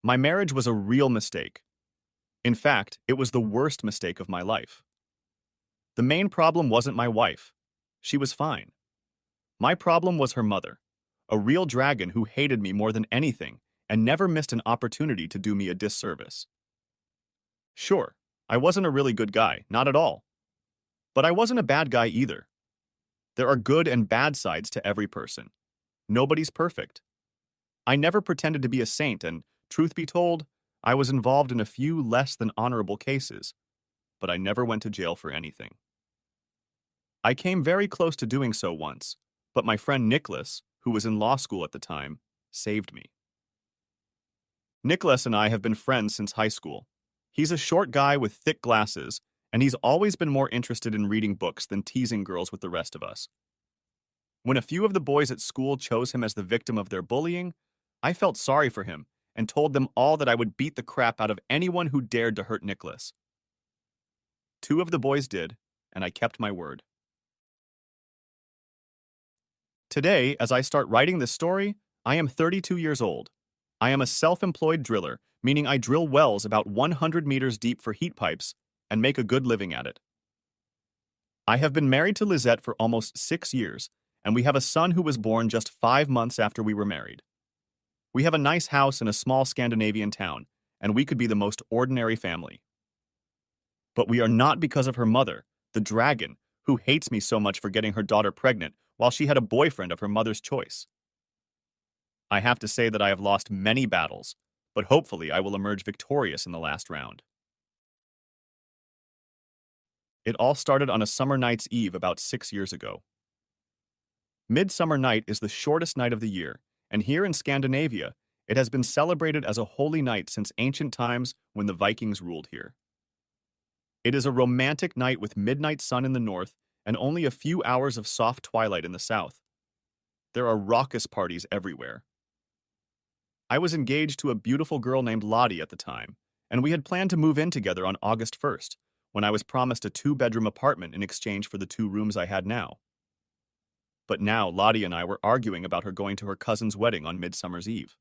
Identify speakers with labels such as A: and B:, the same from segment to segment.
A: My marriage was a real mistake. In fact, it was the worst mistake of my life. The main problem wasn't my wife. She was fine. My problem was her mother, a real dragon who hated me more than anything and never missed an opportunity to do me a disservice. Sure, I wasn't a really good guy, not at all. But I wasn't a bad guy either. There are good and bad sides to every person. Nobody's perfect. I never pretended to be a saint, and, truth be told, I was involved in a few less than honorable cases, but I never went to jail for anything. I came very close to doing so once, but my friend Nicholas, who was in law school at the time, saved me. Nicholas and I have been friends since high school. He's a short guy with thick glasses, and he's always been more interested in reading books than teasing girls with the rest of us. When a few of the boys at school chose him as the victim of their bullying, I felt sorry for him and told them all that I would beat the crap out of anyone who dared to hurt Nicholas. Two of the boys did, and I kept my word. Today, as I start writing this story, I am 32 years old. I am a self-employed driller, meaning I drill wells about 100 meters deep for heat pipes and make a good living at it. I have been married to Lizette for almost 6 years, and we have a son who was born just 5 months after we were married. We have a nice house in a small Scandinavian town, and we could be the most ordinary family. But we are not because of her mother, the dragon, who hates me so much for getting her daughter pregnant while she had a boyfriend of her mother's choice. I have to say that I have lost many battles, but hopefully I will emerge victorious in the last round. It all started on a summer night's eve about 6 years ago. Midsummer Night is the shortest night of the year, and here in Scandinavia, it has been celebrated as a holy night since ancient times when the Vikings ruled here. It is a romantic night with midnight sun in the north and only a few hours of soft twilight in the south. There are raucous parties everywhere. I was engaged to a beautiful girl named Lottie at the time, and we had planned to move in together on August 1st, when I was promised a 2-bedroom apartment in exchange for the 2 rooms I had now. But now Lottie and I were arguing about her going to her cousin's wedding on Midsummer's Eve.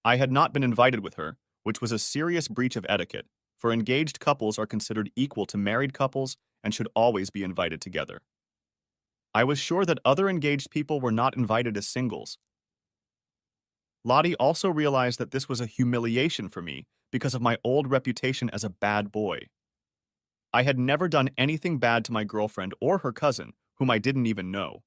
A: I had not been invited with her, which was a serious breach of etiquette, for engaged couples are considered equal to married couples and should always be invited together. I was sure that other engaged people were not invited as singles. Lottie also realized that this was a humiliation for me because of my old reputation as a bad boy. I had never done anything bad to my girlfriend or her cousin, whom I didn't even know.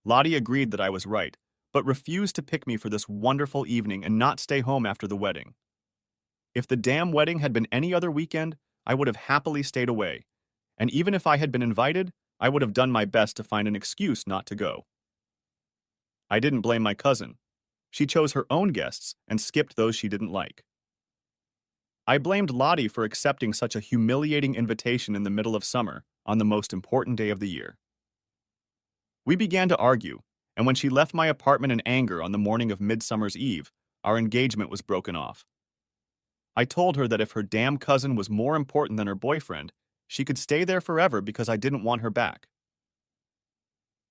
A: Lottie agreed that I was right, but refused to pick me for this wonderful evening and not stay home after the wedding. If the damn wedding had been any other weekend, I would have happily stayed away, and even if I had been invited, I would have done my best to find an excuse not to go. I didn't blame my cousin. She chose her own guests and skipped those she didn't like. I blamed Lottie for accepting such a humiliating invitation in the middle of summer on the most important day of the year. We began to argue, and when she left my apartment in anger on the morning of Midsummer's Eve, our engagement was broken off. I told her that if her damn cousin was more important than her boyfriend, she could stay there forever because I didn't want her back.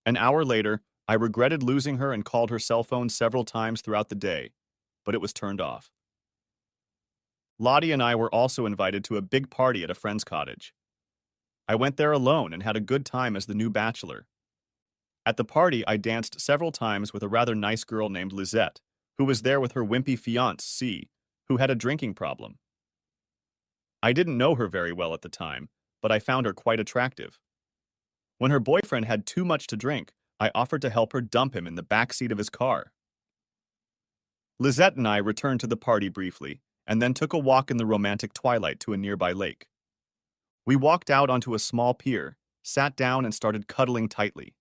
A: An hour later, I regretted losing her and called her cell phone several times throughout the day, but it was turned off. Lottie and I were also invited to a big party at a friend's cottage. I went there alone and had a good time as the new bachelor. At the party, I danced several times with a rather nice girl named Lizette, who was there with her wimpy fiancé, who had a drinking problem. I didn't know her very well at the time, but I found her quite attractive. When her boyfriend had too much to drink, I offered to help her dump him in the back seat of his car. Lizette and I returned to the party briefly, and then took a walk in the romantic twilight to a nearby lake. We walked out onto a small pier, sat down and started cuddling tightly.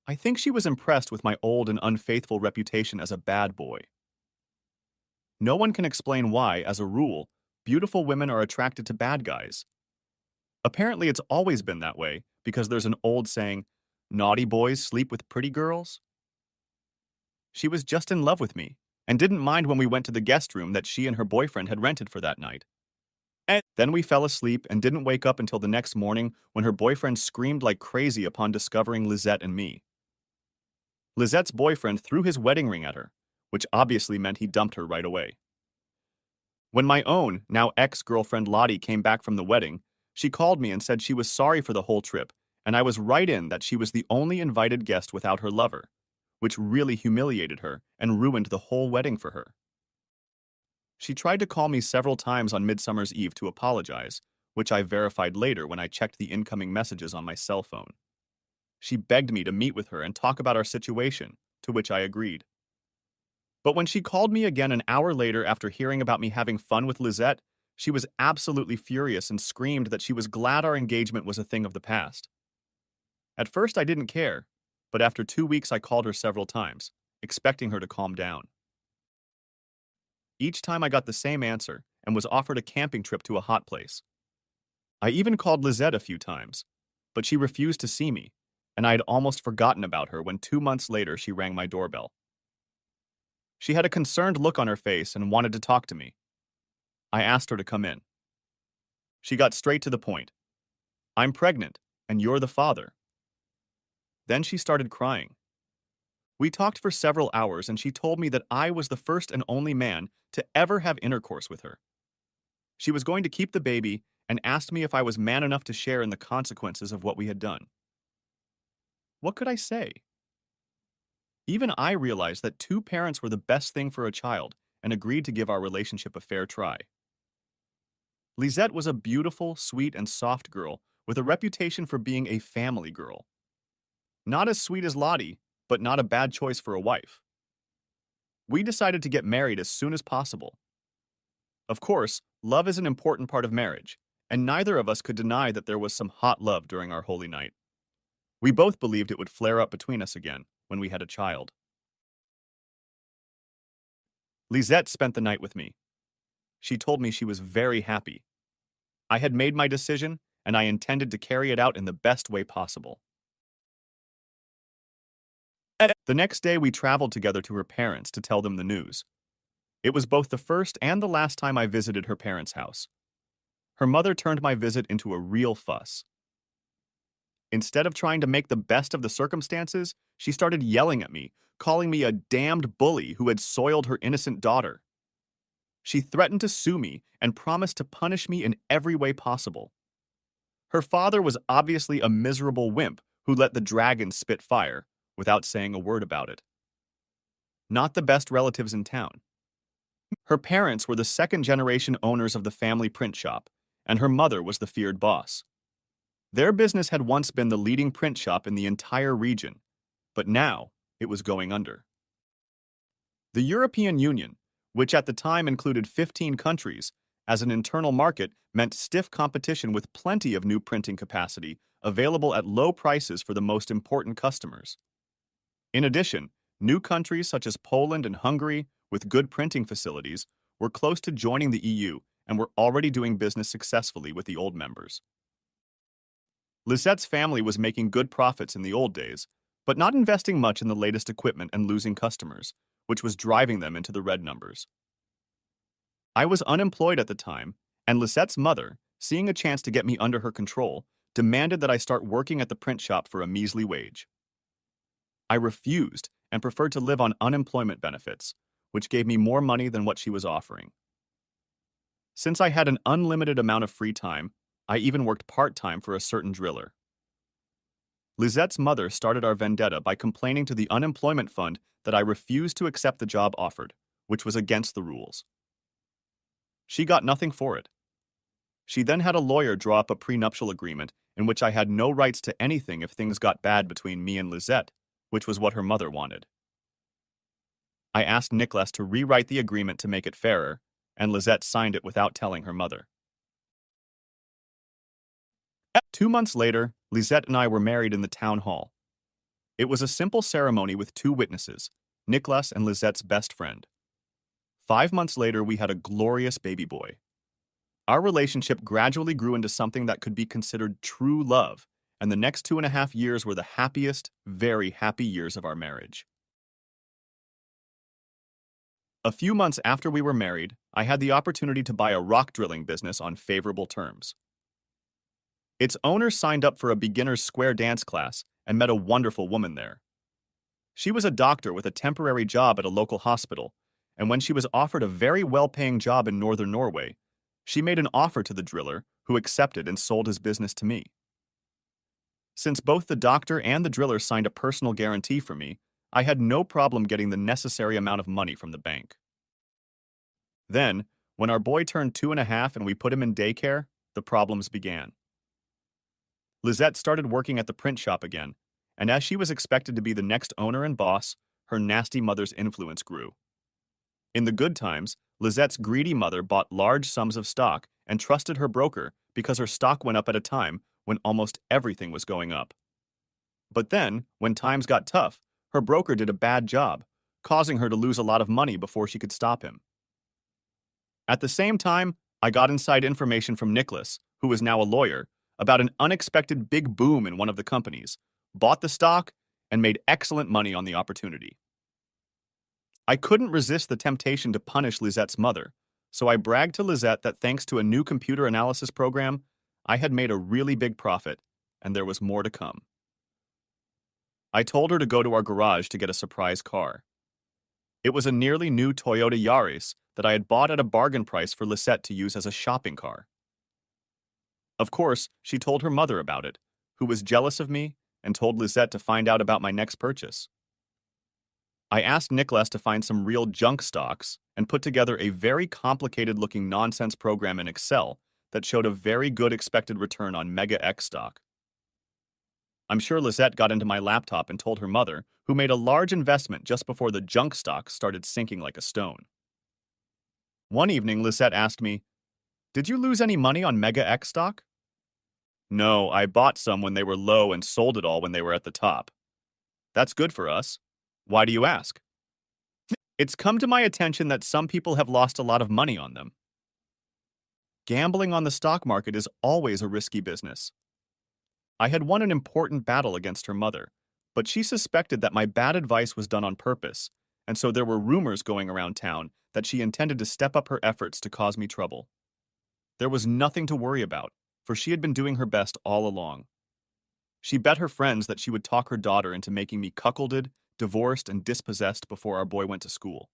A: I think she was impressed with my old and unfaithful reputation as a bad boy. No one can explain why, as a rule, beautiful women are attracted to bad guys. Apparently it's always been that way, because there's an old saying, "Naughty boys sleep with pretty girls." She was just in love with me, and didn't mind when we went to the guest room that she and her boyfriend had rented for that night. And then we fell asleep and didn't wake up until the next morning when her boyfriend screamed like crazy upon discovering Lizette and me. Lizette's boyfriend threw his wedding ring at her, which obviously meant he dumped her right away. When my own, now ex-girlfriend Lottie came back from the wedding, she called me and said she was sorry for the whole trip, and I was right in that she was the only invited guest without her lover, which really humiliated her and ruined the whole wedding for her. She tried to call me several times on Midsummer's Eve to apologize, which I verified later when I checked the incoming messages on my cell phone. She begged me to meet with her and talk about our situation, to which I agreed. But when she called me again an hour later after hearing about me having fun with Lizette, she was absolutely furious and screamed that she was glad our engagement was a thing of the past. At first, I didn't care, but after 2 weeks, I called her several times, expecting her to calm down. Each time I got the same answer and was offered a camping trip to a hot place. I even called Lizette a few times, but she refused to see me, and I had almost forgotten about her when 2 months later she rang my doorbell. She had a concerned look on her face and wanted to talk to me. I asked her to come in. She got straight to the point. I'm pregnant, and you're the father. Then she started crying. We talked for several hours, and she told me that I was the first and only man to ever have intercourse with her. She was going to keep the baby and asked me if I was man enough to share in the consequences of what we had done. What could I say? Even I realized that two parents were the best thing for a child and agreed to give our relationship a fair try. Lisette was a beautiful, sweet, and soft girl with a reputation for being a family girl. Not as sweet as Lottie, but not a bad choice for a wife. We decided to get married as soon as possible. Of course, love is an important part of marriage, and neither of us could deny that there was some hot love during our holy night. We both believed it would flare up between us again when we had a child. Lisette spent the night with me. She told me she was very happy. I had made my decision, and I intended to carry it out in the best way possible. The next day, we traveled together to her parents to tell them the news. It was both the first and the last time I visited her parents' house. Her mother turned my visit into a real fuss. Instead of trying to make the best of the circumstances, she started yelling at me, calling me a damned bully who had soiled her innocent daughter. She threatened to sue me and promised to punish me in every way possible. Her father was obviously a miserable wimp who let the dragon spit fire without saying a word about it. Not the best relatives in town. Her parents were the second-generation owners of the family print shop, and her mother was the feared boss. Their business had once been the leading print shop in the entire region, but now it was going under. The European Union, which at the time included 15 countries, as an internal market meant stiff competition with plenty of new printing capacity available at low prices for the most important customers. In addition, new countries such as Poland and Hungary, with good printing facilities, were close to joining the EU and were already doing business successfully with the old members. Lisette's family was making good profits in the old days, but not investing much in the latest equipment and losing customers, which was driving them into the red numbers. I was unemployed at the time, and Lisette's mother, seeing a chance to get me under her control, demanded that I start working at the print shop for a measly wage. I refused and preferred to live on unemployment benefits, which gave me more money than what she was offering. Since I had an unlimited amount of free time, I even worked part-time for a certain driller. Lisette's mother started our vendetta by complaining to the unemployment fund that I refused to accept the job offered, which was against the rules. She got nothing for it. She then had a lawyer draw up a prenuptial agreement in which I had no rights to anything if things got bad between me and Lisette, which was what her mother wanted. I asked Nicholas to rewrite the agreement to make it fairer, and Lisette signed it without telling her mother. 2 months later, Lisette and I were married in the town hall. It was a simple ceremony with 2 witnesses, Nicholas and Lisette's best friend. 5 months later, we had a glorious baby boy. Our relationship gradually grew into something that could be considered true love, and the next 2.5 years were the happiest, very happy years of our marriage. A few months after we were married, I had the opportunity to buy a rock drilling business on favorable terms. Its owner signed up for a beginner's square dance class and met a wonderful woman there. She was a doctor with a temporary job at a local hospital, and when she was offered a very well-paying job in northern Norway, she made an offer to the driller, who accepted and sold his business to me. Since both the doctor and the driller signed a personal guarantee for me, I had no problem getting the necessary amount of money from the bank. Then, when our boy turned 2.5 and we put him in daycare, the problems began. Lizette started working at the print shop again, and as she was expected to be the next owner and boss, her nasty mother's influence grew. In the good times, Lizette's greedy mother bought large sums of stock and trusted her broker because her stock went up at a time when almost everything was going up. But then, when times got tough, her broker did a bad job, causing her to lose a lot of money before she could stop him. At the same time, I got inside information from Nicholas, who is now a lawyer, about an unexpected big boom in one of the companies, bought the stock, and made excellent money on the opportunity. I couldn't resist the temptation to punish Lizette's mother, so I bragged to Lizette that thanks to a new computer analysis program, I had made a really big profit, and there was more to come. I told her to go to our garage to get a surprise car. It was a nearly new Toyota Yaris that I had bought at a bargain price for Lisette to use as a shopping car. Of course, she told her mother about it, who was jealous of me and told Lisette to find out about my next purchase. I asked Nicholas to find some real junk stocks and put together a very complicated-looking nonsense program in Excel that showed a very good expected return on Mega X stock. I'm sure Lisette got into my laptop and told her mother, who made a large investment just before the junk stock started sinking like a stone. One evening, Lisette asked me, "Did you lose any money on Mega X stock?" "No, I bought some when they were low and sold it all when they were at the top." "That's good for us. Why do you ask?" "It's come to my attention that some people have lost a lot of money on them." Gambling on the stock market is always a risky business. I had won an important battle against her mother, but she suspected that my bad advice was done on purpose, and so there were rumors going around town that she intended to step up her efforts to cause me trouble. There was nothing to worry about, for she had been doing her best all along. She bet her friends that she would talk her daughter into making me cuckolded, divorced, and dispossessed before our boy went to school.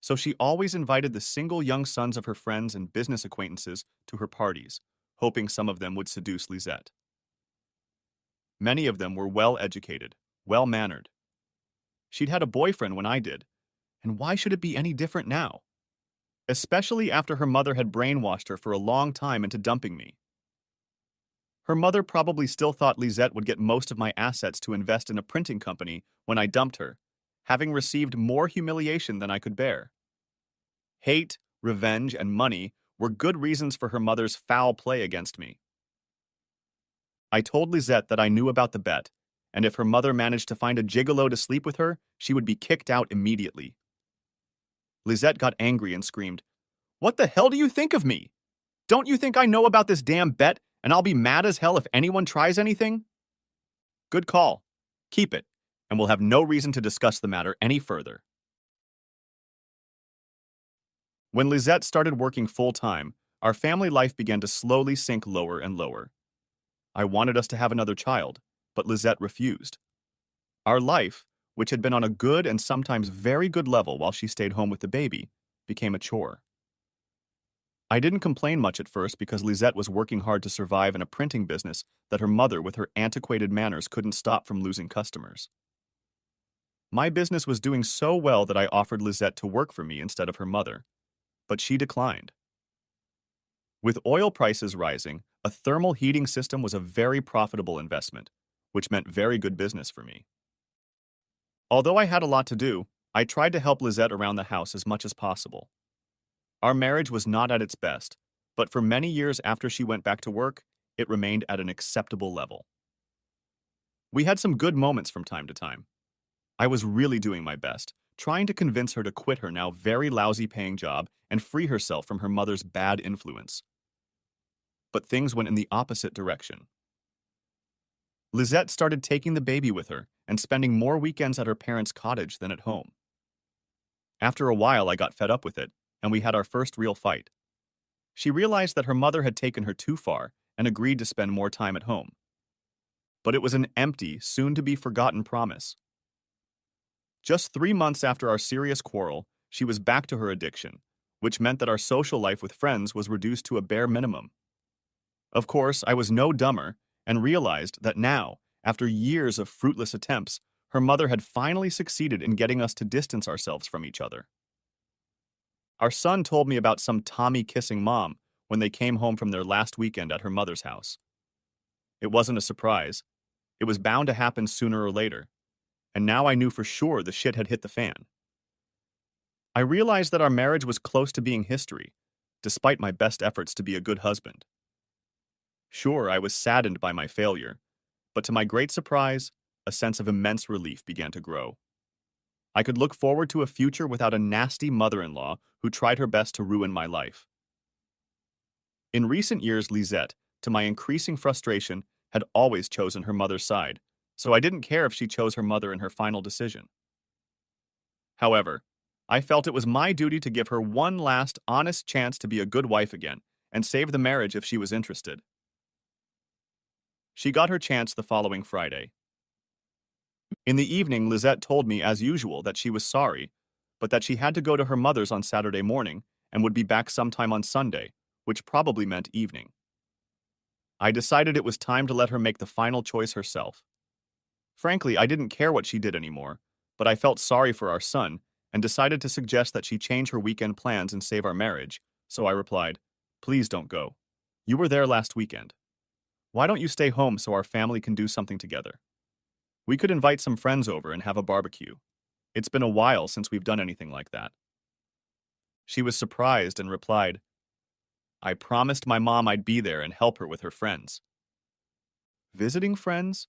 A: So she always invited the single young sons of her friends and business acquaintances to her parties, hoping some of them would seduce Lisette. Many of them were well-educated, well-mannered. She'd had a boyfriend when I did, and why should it be any different now? Especially after her mother had brainwashed her for a long time into dumping me. Her mother probably still thought Lisette would get most of my assets to invest in a printing company when I dumped her, having received more humiliation than I could bear. Hate, revenge, and money were good reasons for her mother's foul play against me. I told Lisette that I knew about the bet, and if her mother managed to find a gigolo to sleep with her, she would be kicked out immediately. Lisette got angry and screamed, "What the hell do you think of me? Don't you think I know about this damn bet, and I'll be mad as hell if anyone tries anything?" Good call. Keep it, and we'll have no reason to discuss the matter any further. When Lisette started working full-time, our family life began to slowly sink lower and lower. I wanted us to have another child, but Lisette refused. Our life, which had been on a good and sometimes very good level while she stayed home with the baby, became a chore. I didn't complain much at first because Lisette was working hard to survive in a printing business that her mother with her antiquated manners couldn't stop from losing customers. My business was doing so well that I offered Lisette to work for me instead of her mother, but she declined. With oil prices rising, a thermal heating system was a very profitable investment, which meant very good business for me. Although I had a lot to do, I tried to help Lisette around the house as much as possible. Our marriage was not at its best, but for many years after she went back to work, it remained at an acceptable level. We had some good moments from time to time. I was really doing my best, trying to convince her to quit her now very lousy paying job and free herself from her mother's bad influence. But things went in the opposite direction. Lisette started taking the baby with her and spending more weekends at her parents' cottage than at home. After a while, I got fed up with it, and we had our first real fight. She realized that her mother had taken her too far and agreed to spend more time at home. But it was an empty, soon-to-be-forgotten promise. Just 3 months after our serious quarrel, she was back to her addiction, which meant that our social life with friends was reduced to a bare minimum. Of course, I was no dumber and realized that now, after years of fruitless attempts, her mother had finally succeeded in getting us to distance ourselves from each other. Our son told me about some Tommy kissing mom when they came home from their last weekend at her mother's house. It wasn't a surprise. It was bound to happen sooner or later, and now I knew for sure the shit had hit the fan. I realized that our marriage was close to being history, despite my best efforts to be a good husband. Sure, I was saddened by my failure, but to my great surprise, a sense of immense relief began to grow. I could look forward to a future without a nasty mother-in-law who tried her best to ruin my life. In recent years, Lisette, to my increasing frustration, had always chosen her mother's side, so I didn't care if she chose her mother in her final decision. However, I felt it was my duty to give her one last honest chance to be a good wife again and save the marriage if she was interested. She got her chance the following Friday. In the evening, Lisette told me, as usual, that she was sorry, but that she had to go to her mother's on Saturday morning and would be back sometime on Sunday, which probably meant evening. I decided it was time to let her make the final choice herself. Frankly, I didn't care what she did anymore, but I felt sorry for our son and decided to suggest that she change her weekend plans and save our marriage, so I replied, "Please don't go. You were there last weekend. Why don't you stay home so our family can do something together? We could invite some friends over and have a barbecue. It's been a while since we've done anything like that." She was surprised and replied, "I promised my mom I'd be there and help her with her friends." Visiting friends?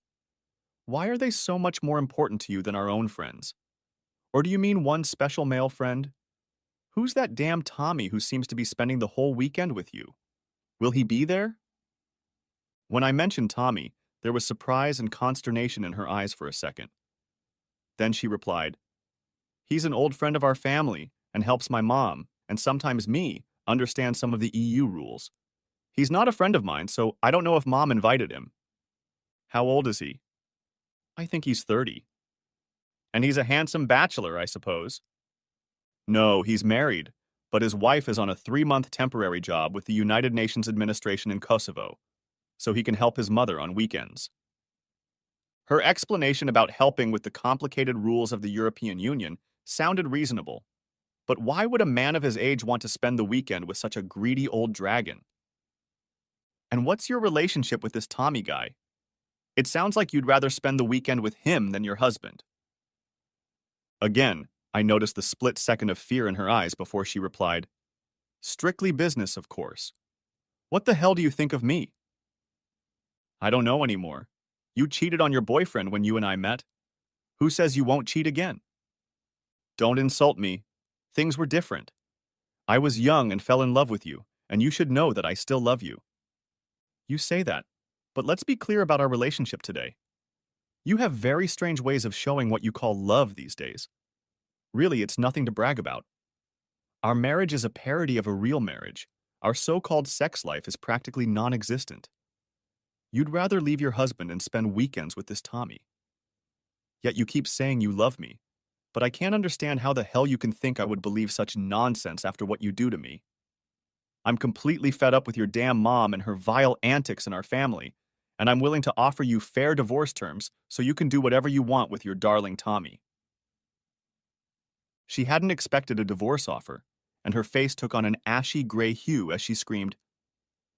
A: Why are they so much more important to you than our own friends? Or do you mean one special male friend? Who's that damn Tommy who seems to be spending the whole weekend with you? Will he be there? When I mentioned Tommy, there was surprise and consternation in her eyes for a second. Then she replied, "He's an old friend of our family and helps my mom, and sometimes me, understand some of the EU rules. He's not a friend of mine, so I don't know if mom invited him." "How old is he?" "I think he's 30. "And he's a handsome bachelor, I suppose?" "No, he's married, but his wife is on a 3-month temporary job with the United Nations administration in Kosovo, so he can help his mother on weekends." Her explanation about helping with the complicated rules of the European Union sounded reasonable, but why would a man of his age want to spend the weekend with such a greedy old dragon? "And what's your relationship with this Tommy guy? It sounds like you'd rather spend the weekend with him than your husband." Again, I noticed the split second of fear in her eyes before she replied, "Strictly business, of course. What the hell do you think of me?" "I don't know anymore. You cheated on your boyfriend when you and I met. Who says you won't cheat again?" "Don't insult me. Things were different. I was young and fell in love with you, and you should know that I still love you." "You say that, but let's be clear about our relationship today. You have very strange ways of showing what you call love these days. Really, it's nothing to brag about. Our marriage is a parody of a real marriage. Our so-called sex life is practically non-existent. You'd rather leave your husband and spend weekends with this Tommy. Yet you keep saying you love me, but I can't understand how the hell you can think I would believe such nonsense after what you do to me. I'm completely fed up with your damn mom and her vile antics in our family, and I'm willing to offer you fair divorce terms so you can do whatever you want with your darling Tommy." She hadn't expected a divorce offer, and her face took on an ashy gray hue as she screamed,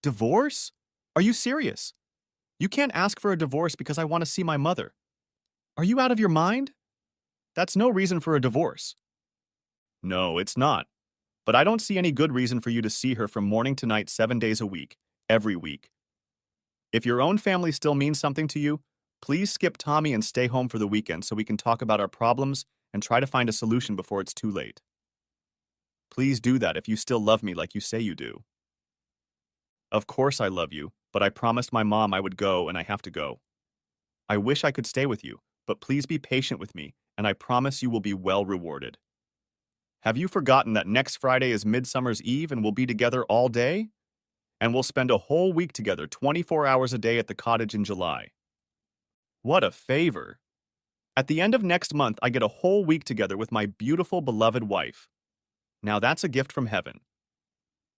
A: "Divorce? Are you serious? You can't ask for a divorce because I want to see my mother. Are you out of your mind? That's no reason for a divorce." "No, it's not. But I don't see any good reason for you to see her from morning to night 7 days a week, every week. If your own family still means something to you, please skip Tommy and stay home for the weekend so we can talk about our problems and try to find a solution before it's too late. Please do that if you still love me like you say you do." "Of course I love you, but I promised my mom I would go and I have to go. I wish I could stay with you, but please be patient with me and I promise you will be well rewarded. Have you forgotten that next Friday is Midsummer's Eve and we'll be together all day? And we'll spend a whole week together 24 hours a day at the cottage in July. What a favor. At the end of next month, I get a whole week together with my beautiful, beloved wife. Now that's a gift from heaven.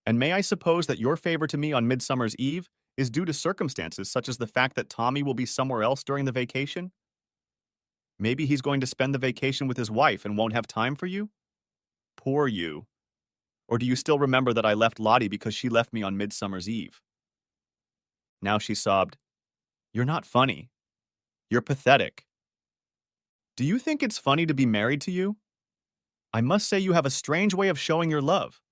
A: And may I suppose that your favor to me on Midsummer's Eve is due to circumstances such as the fact that Tommy will be somewhere else during the vacation? Maybe he's going to spend the vacation with his wife and won't have time for you? Poor you. Or do you still remember that I left Lottie because she left me on Midsummer's Eve? Now she sobbed, "You're not funny. You're pathetic. Do you think it's funny to be married to you? I must say you have a strange way of showing your love."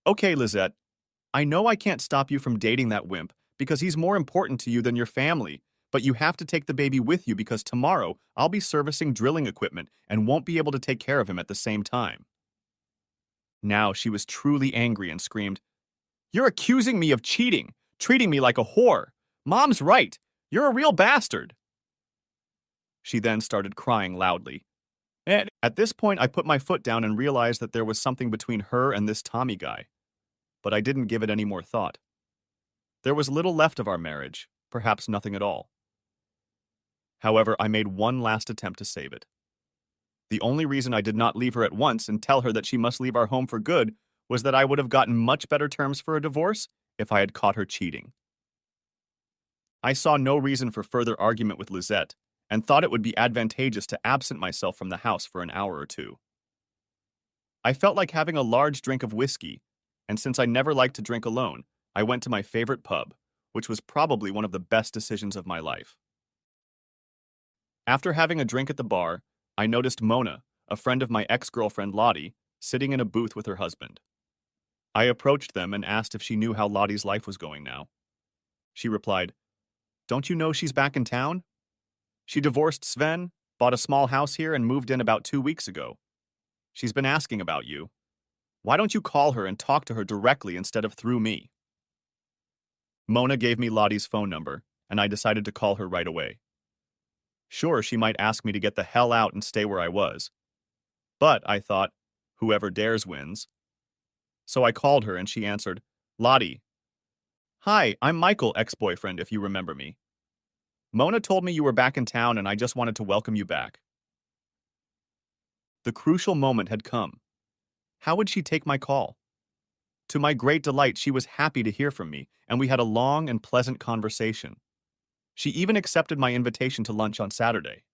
A: Okay, Lizette, I know I can't stop you from dating that wimp because he's more important to you than your family, but you have to take the baby with you because tomorrow I'll be servicing drilling equipment and won't be able to take care of him at the same time. Now she was truly angry and screamed, "You're accusing me of cheating, treating me like a whore. Mom's right. You're a real bastard." She then started crying loudly. And at this point, I put my foot down and realized that there was something between her and this Tommy guy, but I didn't give it any more thought. There was little left of our marriage, perhaps nothing at all. However, I made one last attempt to save it. The only reason I did not leave her at once and tell her that she must leave our home for good was that I would have gotten much better terms for a divorce if I had caught her cheating. I saw no reason for further argument with Lizette and thought it would be advantageous to absent myself from the house for an hour or two. I felt like having a large drink of whiskey, and since I never liked to drink alone, I went to my favorite pub, which was probably one of the best decisions of my life. After having a drink at the bar, I noticed Mona, a friend of my ex-girlfriend Lottie, sitting in a booth with her husband. I approached them and asked if she knew how Lottie's life was going now. She replied, "Don't you know she's back in town? She divorced Sven, bought a small house here, and moved in about 2 weeks ago. She's been asking about you. Why don't you call her and talk to her directly instead of through me?" Mona gave me Lottie's phone number, and I decided to call her right away. Sure, she might ask me to get the hell out and stay where I was. But, I thought, whoever dares wins. So I called her and she answered, "Lottie. Hi, I'm Michael, ex-boyfriend, if you remember me. Mona told me you were back in town and I just wanted to welcome you back." The crucial moment had come. How would she take my call? To my great delight, she was happy to hear from me, and we had a long and pleasant conversation. She even accepted my invitation to lunch on Saturday.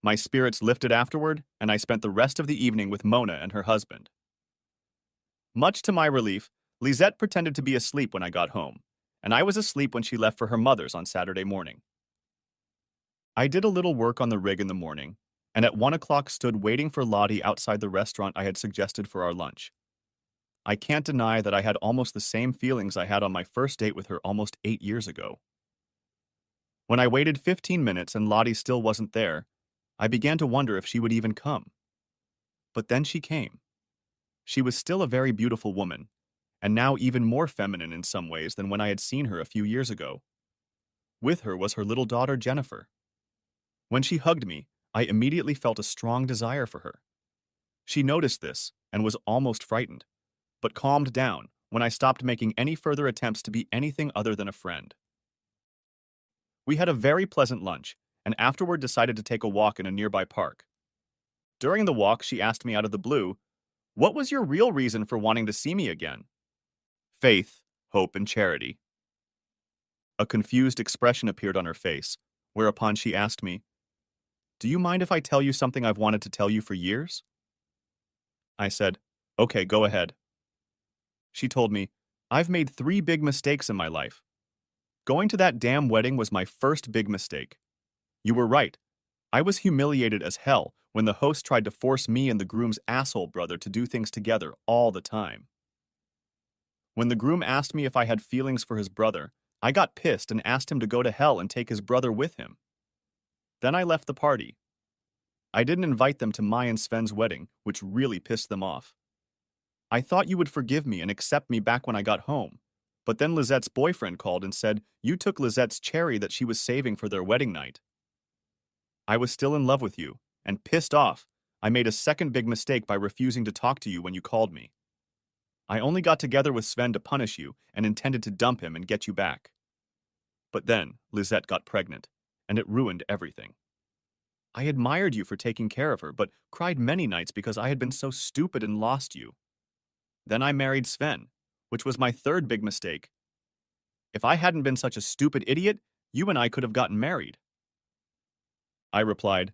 A: My spirits lifted afterward, and I spent the rest of the evening with Mona and her husband. Much to my relief, Lisette pretended to be asleep when I got home, and I was asleep when she left for her mother's on Saturday morning. I did a little work on the rig in the morning, and at 1 o'clock stood waiting for Lottie outside the restaurant I had suggested for our lunch. I can't deny that I had almost the same feelings I had on my first date with her almost 8 years ago. When I waited 15 minutes and Lottie still wasn't there, I began to wonder if she would even come. But then she came. She was still a very beautiful woman, and now even more feminine in some ways than when I had seen her a few years ago. With her was her little daughter Jennifer. When she hugged me, I immediately felt a strong desire for her. She noticed this and was almost frightened, but calmed down when I stopped making any further attempts to be anything other than a friend. We had a very pleasant lunch, and afterward decided to take a walk in a nearby park. During the walk, she asked me out of the blue, "What was your real reason for wanting to see me again?" "Faith, hope, and charity." A confused expression appeared on her face, whereupon she asked me, "Do you mind if I tell you something I've wanted to tell you for years?" I said, "Okay, go ahead." She told me, "I've made 3 big mistakes in my life. Going to that damn wedding was my first big mistake. You were right. I was humiliated as hell when the host tried to force me and the groom's asshole brother to do things together all the time. When the groom asked me if I had feelings for his brother, I got pissed and asked him to go to hell and take his brother with him. Then I left the party. I didn't invite them to my and Sven's wedding, which really pissed them off. I thought you would forgive me and accept me back when I got home. But then Lizette's boyfriend called and said you took Lizette's cherry that she was saving for their wedding night. I was still in love with you, and pissed off, I made a second big mistake by refusing to talk to you when you called me. I only got together with Sven to punish you and intended to dump him and get you back. But then Lizette got pregnant, and it ruined everything. I admired you for taking care of her, but cried many nights because I had been so stupid and lost you. Then I married Sven, which was my third big mistake. If I hadn't been such a stupid idiot, you and I could have gotten married. I replied,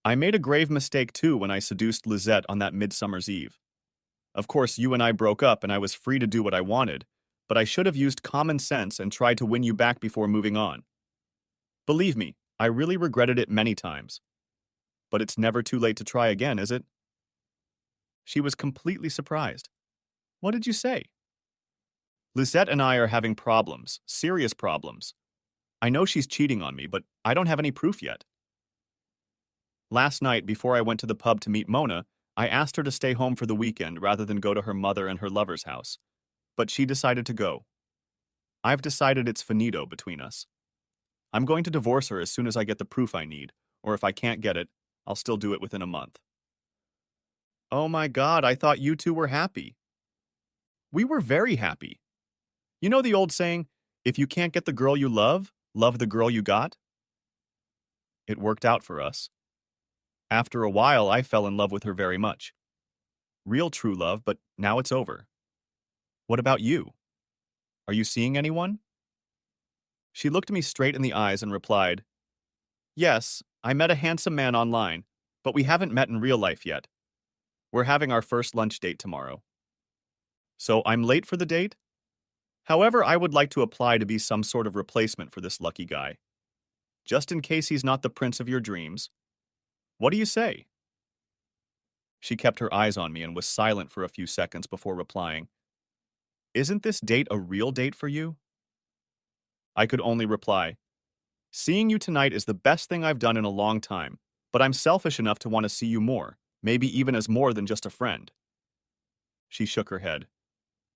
A: I made a grave mistake too when I seduced Lisette on that midsummer's eve. Of course, you and I broke up and I was free to do what I wanted, but I should have used common sense and tried to win you back before moving on. Believe me, I really regretted it many times. But it's never too late to try again, is it? She was completely surprised. What did you say? Lisette and I are having problems, serious problems. I know she's cheating on me, but I don't have any proof yet. Last night, before I went to the pub to meet Mona, I asked her to stay home for the weekend rather than go to her mother and her lover's house. But she decided to go. I've decided it's finito between us. I'm going to divorce her as soon as I get the proof I need, or if I can't get it, I'll still do it within a month. Oh my God, I thought you two were happy. We were very happy. You know the old saying, if you can't get the girl you love, love the girl you got? It worked out for us. After a while, I fell in love with her very much. Real true love, but now it's over. What about you? Are you seeing anyone? She looked me straight in the eyes and replied, Yes, I met a handsome man online, but we haven't met in real life yet. We're having our first lunch date tomorrow. So I'm late for the date? However, I would like to apply to be some sort of replacement for this lucky guy. Just in case he's not the prince of your dreams. What do you say? She kept her eyes on me and was silent for a few seconds before replying, Isn't this date a real date for you? I could only reply, Seeing you tonight is the best thing I've done in a long time, but I'm selfish enough to want to see you more, maybe even as more than just a friend. She shook her head.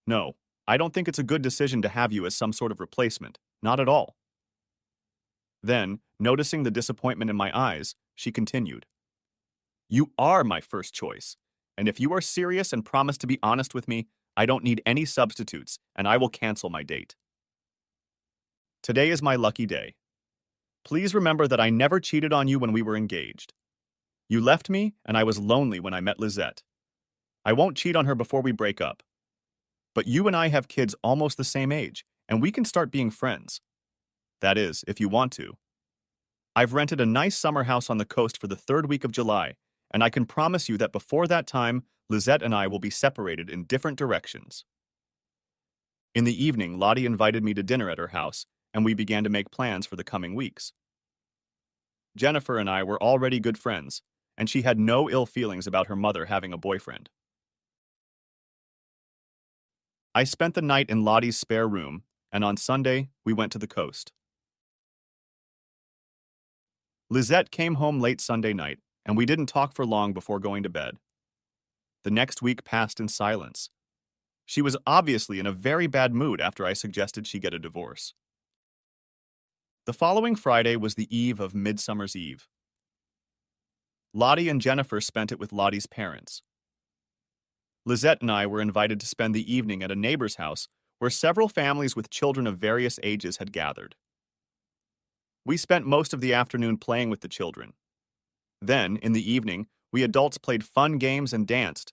A: No, I don't think it's a good decision to have you as some sort of replacement, not at all. Then, noticing the disappointment in my eyes, she continued, You are my first choice, and if you are serious and promise to be honest with me, I don't need any substitutes, and I will cancel my date. Today is my lucky day. Please remember that I never cheated on you when we were engaged. You left me, and I was lonely when I met Lisette. I won't cheat on her before we break up. But you and I have kids almost the same age, and we can start being friends. That is, if you want to. I've rented a nice summer house on the coast for the third week of July, and I can promise you that before that time, Lisette and I will be separated in different directions. In the evening, Lottie invited me to dinner at her house, and we began to make plans for the coming weeks. Jennifer and I were already good friends, and she had no ill feelings about her mother having a boyfriend. I spent the night in Lottie's spare room, and on Sunday, we went to the coast. Lisette came home late Sunday night, and we didn't talk for long before going to bed. The next week passed in silence. She was obviously in a very bad mood after I suggested she get a divorce. The following Friday was the eve of Midsummer's Eve. Lottie and Jennifer spent it with Lottie's parents. Lisette and I were invited to spend the evening at a neighbor's house where several families with children of various ages had gathered. We spent most of the afternoon playing with the children. Then, in the evening, we adults played fun games and danced,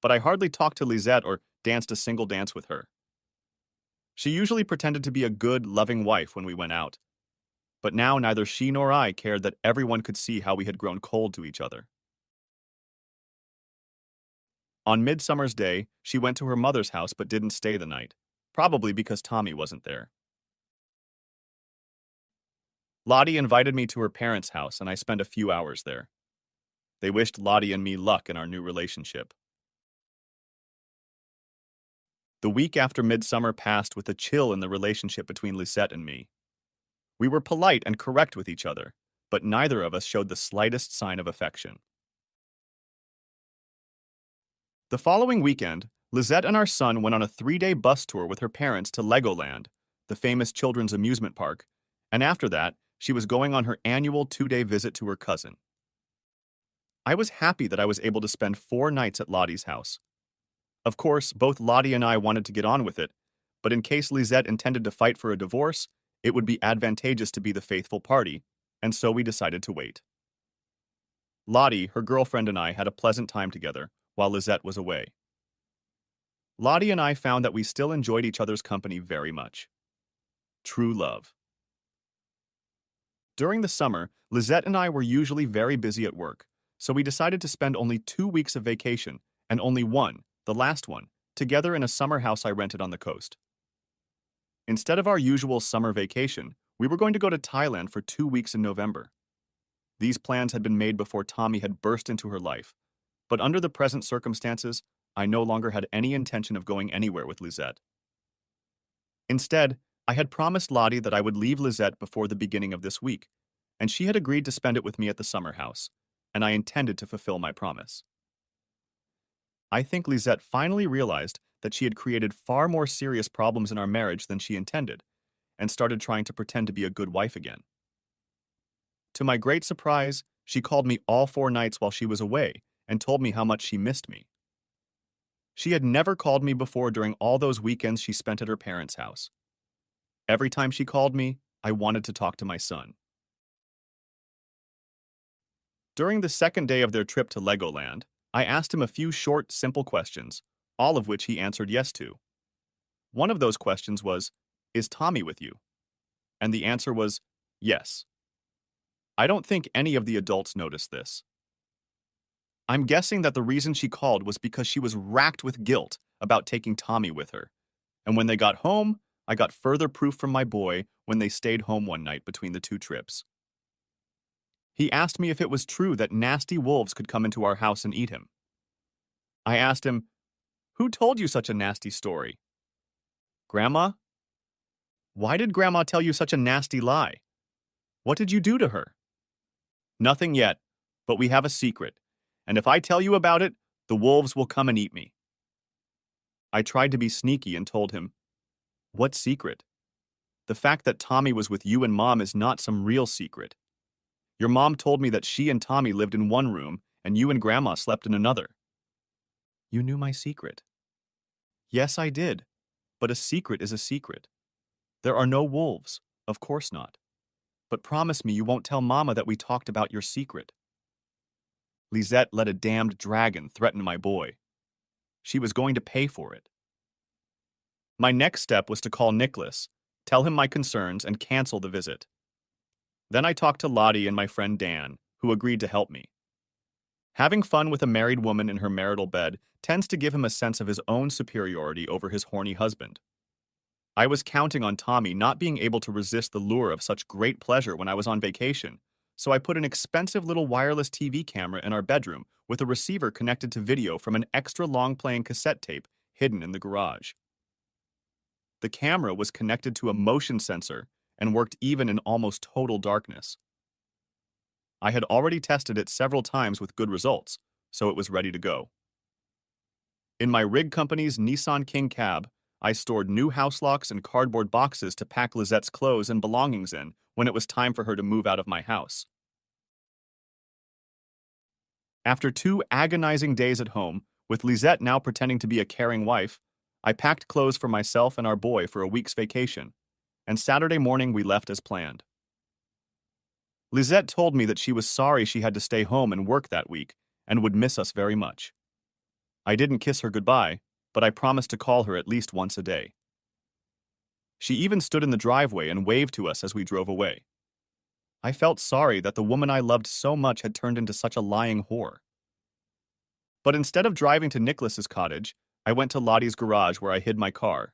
A: but I hardly talked to Lisette or danced a single dance with her. She usually pretended to be a good, loving wife when we went out, but now neither she nor I cared that everyone could see how we had grown cold to each other. On Midsummer's Day, she went to her mother's house but didn't stay the night, probably because Tommy wasn't there. Lottie invited me to her parents' house and I spent a few hours there. They wished Lottie and me luck in our new relationship. The week after Midsummer passed with a chill in the relationship between Lisette and me. We were polite and correct with each other, but neither of us showed the slightest sign of affection. The following weekend, Lisette and our son went on a 3-day bus tour with her parents to Legoland, the famous children's amusement park, and after that, she was going on her annual 2-day visit to her cousin. I was happy that I was able to spend 4 nights at Lottie's house. Of course, both Lottie and I wanted to get on with it, but in case Lisette intended to fight for a divorce, it would be advantageous to be the faithful party, and so we decided to wait. Lottie, her girlfriend, and I had a pleasant time together while Lizette was away. Lottie and I found that we still enjoyed each other's company very much. True love. During the summer, Lizette and I were usually very busy at work, so we decided to spend only 2 weeks of vacation, and only one, the last one, together in a summer house I rented on the coast. Instead of our usual summer vacation, we were going to go to Thailand for 2 weeks in November. These plans had been made before Tommy had burst into her life, but under the present circumstances, I no longer had any intention of going anywhere with Lizette. Instead, I had promised Lottie that I would leave Lizette before the beginning of this week, and she had agreed to spend it with me at the summer house, and I intended to fulfill my promise. I think Lizette finally realized that she had created far more serious problems in our marriage than she intended, and started trying to pretend to be a good wife again. To my great surprise, she called me all 4 nights while she was away and told me how much she missed me. She had never called me before during all those weekends she spent at her parents' house. Every time she called me, I wanted to talk to my son. During the second day of their trip to Legoland, I asked him a few short, simple questions, all of which he answered yes to. One of those questions was, "Is Tommy with you?" And the answer was, yes. I don't think any of the adults noticed this. I'm guessing that the reason she called was because she was racked with guilt about taking Tommy with her. And when they got home, I got further proof from my boy when they stayed home one night between the 2 trips. He asked me if it was true that nasty wolves could come into our house and eat him. I asked him, "Who told you such a nasty story?" "Grandma?" "Why did Grandma tell you such a nasty lie? What did you do to her?" "Nothing yet, but we have a secret, and if I tell you about it, the wolves will come and eat me." I tried to be sneaky and told him, "What secret? The fact that Tommy was with you and Mom is not some real secret. Your mom told me that she and Tommy lived in one room and you and Grandma slept in another." "You knew my secret." "Yes, I did, but a secret is a secret. There are no wolves, of course not. But promise me you won't tell Mama that we talked about your secret." Lisette let a damned dragon threaten my boy. She was going to pay for it. My next step was to call Nicholas, tell him my concerns, and cancel the visit. Then I talked to Lottie and my friend Dan, who agreed to help me. Having fun with a married woman in her marital bed tends to give him a sense of his own superiority over his horny husband. I was counting on Tommy not being able to resist the lure of such great pleasure when I was on vacation, so I put an expensive little wireless TV camera in our bedroom with a receiver connected to video from an extra long-playing cassette tape hidden in the garage. The camera was connected to a motion sensor and worked even in almost total darkness. I had already tested it several times with good results, so it was ready to go. In my rig company's Nissan King cab, I stored new house locks and cardboard boxes to pack Lizette's clothes and belongings in when it was time for her to move out of my house. After 2 agonizing days at home, with Lizette now pretending to be a caring wife, I packed clothes for myself and our boy for a week's vacation, and Saturday morning we left as planned. Lizette told me that she was sorry she had to stay home and work that week, and would miss us very much. I didn't kiss her goodbye, but I promised to call her at least once a day. She even stood in the driveway and waved to us as we drove away. I felt sorry that the woman I loved so much had turned into such a lying whore. But instead of driving to Nicholas's cottage, I went to Lottie's garage where I hid my car.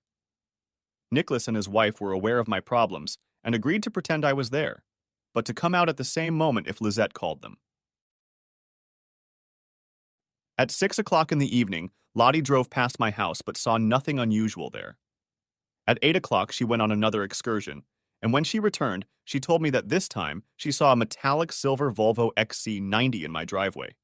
A: Nicholas and his wife were aware of my problems and agreed to pretend I was there, but to come out at the same moment if Lizette called them. At 6 o'clock in the evening, Lottie drove past my house but saw nothing unusual there. At 8 o'clock, she went on another excursion, and when she returned, she told me that this time she saw a metallic silver Volvo XC90 in my driveway.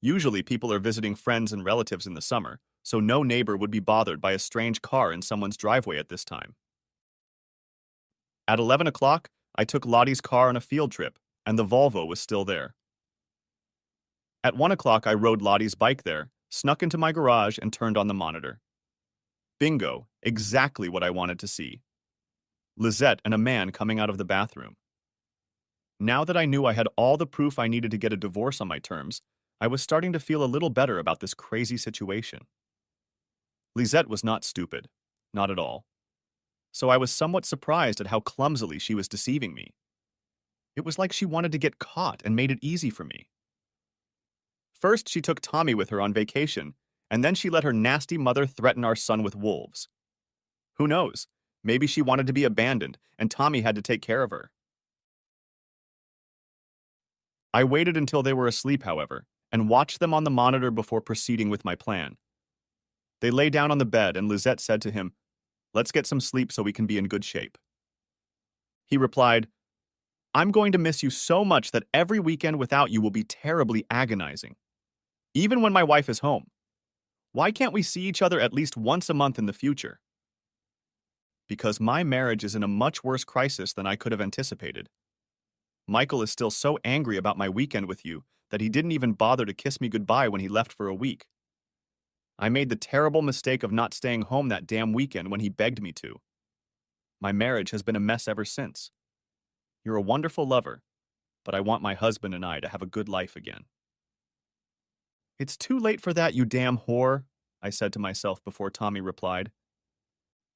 A: Usually, people are visiting friends and relatives in the summer, so no neighbor would be bothered by a strange car in someone's driveway at this time. At 11 o'clock, I took Lottie's car on a field trip, and the Volvo was still there. At 1 o'clock, I rode Lottie's bike there, snuck into my garage, and turned on the monitor. Bingo, exactly what I wanted to see. Lizette and a man coming out of the bathroom. Now that I knew I had all the proof I needed to get a divorce on my terms, I was starting to feel a little better about this crazy situation. Lisette was not stupid. Not at all. So I was somewhat surprised at how clumsily she was deceiving me. It was like she wanted to get caught and made it easy for me. First, she took Tommy with her on vacation, and then she let her nasty mother threaten our son with wolves. Who knows? Maybe she wanted to be abandoned, and Tommy had to take care of her. I waited until they were asleep, however, and watched them on the monitor before proceeding with my plan. They lay down on the bed, and Lisette said to him, "Let's get some sleep so we can be in good shape." He replied, "I'm going to miss you so much that every weekend without you will be terribly agonizing. Even when my wife is home. Why can't we see each other at least once a month in the future?" Because my marriage is in a much worse crisis than I could have anticipated. Michael is still so angry about my weekend with you that he didn't even bother to kiss me goodbye when he left for a week. I made the terrible mistake of not staying home that damn weekend when he begged me to. My marriage has been a mess ever since. You're a wonderful lover, but I want my husband and I to have a good life again. "It's too late for that, you damn whore," I said to myself before Tommy replied.